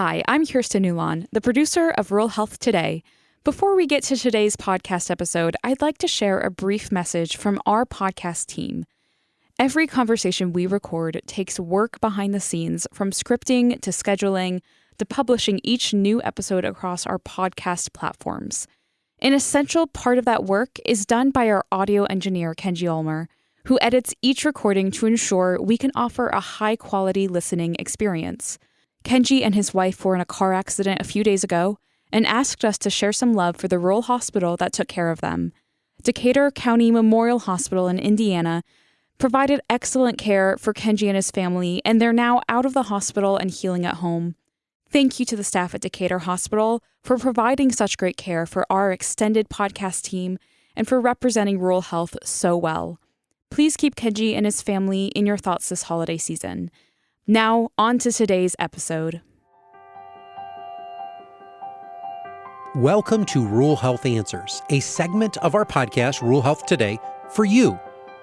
Hi, I'm Kirsten Newlon, the producer of Rural Health Today. Before we get to today's podcast episode, I'd like to share a brief message from our podcast team. Every conversation we record takes work behind the scenes, from scripting to scheduling to publishing each new episode across our podcast platforms. An essential part of that work is done by our audio engineer, Kenji Ulmer, who edits each recording to ensure we can offer a high-quality listening experience. Kenji and his wife were in a car accident a few days ago and asked us to share some love for the rural hospital that took care of them. Decatur County Memorial Hospital in Indiana provided excellent care for Kenji and his family, and they're now out of the hospital and healing at home. Thank you to the staff at Decatur Hospital for providing such great care for our extended podcast team and for representing rural health so well. Please keep Kenji and his family in your thoughts this holiday season. Now, on to today's episode. Welcome to Rural Health Answers, a segment of our podcast, Rural Health Today, for you,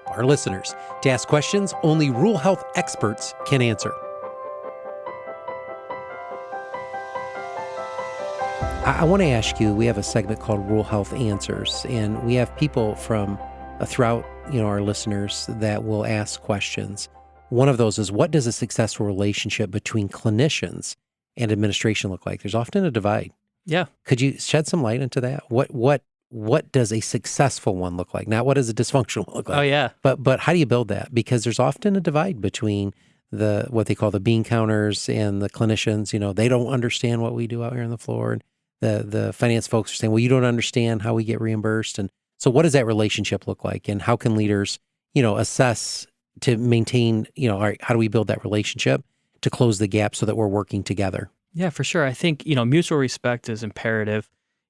our listeners, to ask questions only rural health experts can answer. I want to ask you, we have a segment called Rural Health Answers, and we have people from throughout, our listeners that will ask questions. One of those is, what does a successful relationship between clinicians and administration look like? There's often a divide. Yeah. Could you shed some light into that? What does a successful one look like? Not what does a dysfunctional one look like? Oh, yeah. But how do you build that? Because there's often a divide between what they call the bean counters and the clinicians. They don't understand what we do out here on the floor. And the finance folks are saying, well, you don't understand how we get reimbursed. And so what does that relationship look like? And how can leaders, assess to maintain, all right, how do we build that relationship to close the gap so that we're working together? Yeah, for sure. I think, mutual respect is imperative.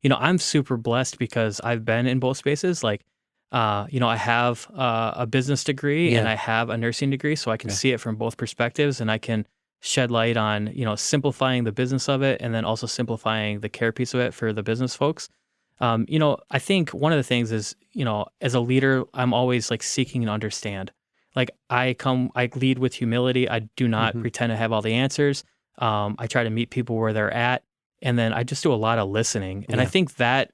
I'm super blessed because I've been in both spaces. Like, I have a business degree and I have a nursing degree, so I can see it from both perspectives, and I can shed light on, simplifying the business of it and then also simplifying the care piece of it for the business folks. I think one of the things is, as a leader, I'm always like seeking to understand. Like I lead with humility. I do not pretend to have all the answers. I try to meet people where they're at, and then I just do a lot of listening. And I think that,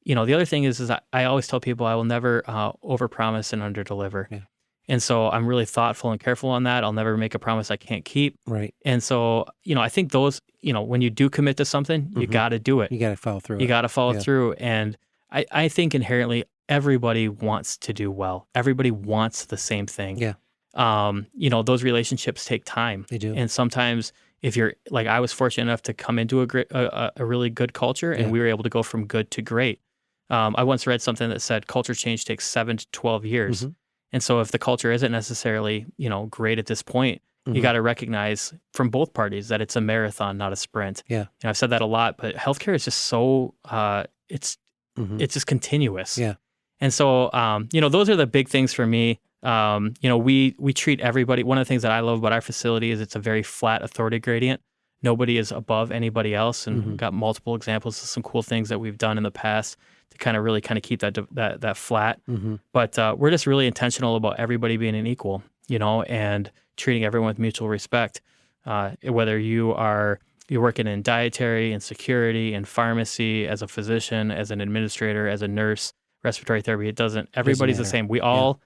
the other thing is I always tell people I will never overpromise and underdeliver. Yeah. And so I'm really thoughtful and careful on that. I'll never make a promise I can't keep. Right. And so, I think those, when you do commit to something, you got to do it. You got to follow through. You got to follow through. And I think inherently everybody wants to do well. Everybody wants the same thing. Yeah. Those relationships take time. They do. And sometimes if you're like, I was fortunate enough to come into a really good culture, and we were able to go from good to great. I once read something that said culture change takes 7 to 12 years. And so if the culture isn't necessarily, great at this point, you got to recognize from both parties that it's a marathon, not a sprint. Yeah. I've said that a lot, but healthcare is just so, it's just continuous. Yeah. And so, those are the big things for me. We treat everybody. One of the things that I love about our facility is it's a very flat authority gradient. Nobody is above anybody else, and we've got multiple examples of some cool things that we've done in the past to really keep that flat. But we're just really intentional about everybody being an equal, and treating everyone with mutual respect. Whether you're working in dietary and security and pharmacy, as a physician, as an administrator, as a nurse, respiratory therapy, everybody's the same. We all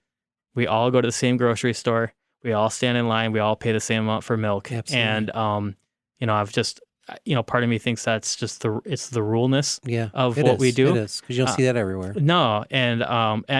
go to the same grocery store. We all stand in line. We all pay the same amount for milk. Absolutely. And I've just, part of me thinks that's just it's the ruleness of what we do. It is, because you don't see that everywhere. No. And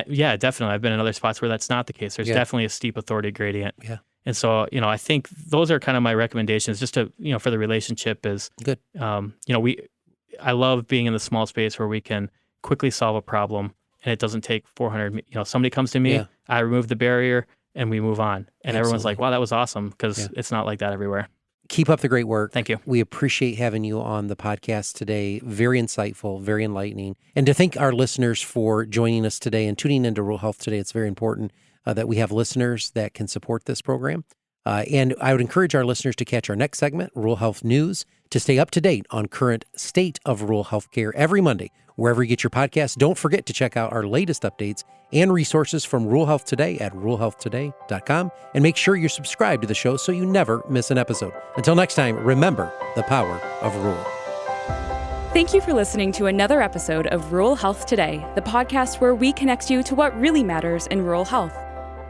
yeah, definitely. I've been in other spots where that's not the case. There's definitely a steep authority gradient. Yeah. And so, I think those are kind of my recommendations just to, for the relationship is good. I love being in the small space where we can quickly solve a problem, and it doesn't take 400, somebody comes to me, I remove the barrier, and we move on. And everyone's like, wow, that was awesome, because it's not like that everywhere. Keep up the great work. Thank you. We appreciate having you on the podcast today. Very insightful, very enlightening. And to thank our listeners for joining us today and tuning into Rural Health Today. It's very important that we have listeners that can support this program. And I would encourage our listeners to catch our next segment, Rural Health News, To stay up to date on current state of rural healthcare every Monday, wherever you get your podcasts, don't forget to check out our latest updates and resources from Rural Health Today at ruralhealthtoday.com, and make sure you're subscribed to the show so you never miss an episode. Until next time, remember the power of rural. Thank you for listening to another episode of Rural Health Today, the podcast where we connect you to what really matters in rural health.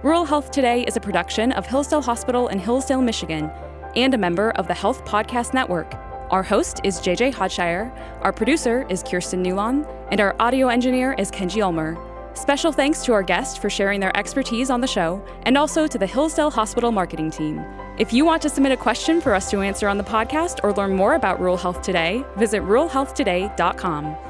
Rural Health Today is a production of Hillsdale Hospital in Hillsdale, Michigan, and a member of the Health Podcast Network. Our host is JJ Hodshire, our producer is Kirsten Newlon, and our audio engineer is Kenji Ulmer. Special thanks to our guests for sharing their expertise on the show, and also to the Hillsdale Hospital marketing team. If you want to submit a question for us to answer on the podcast or learn more about Rural Health Today, visit ruralhealthtoday.com.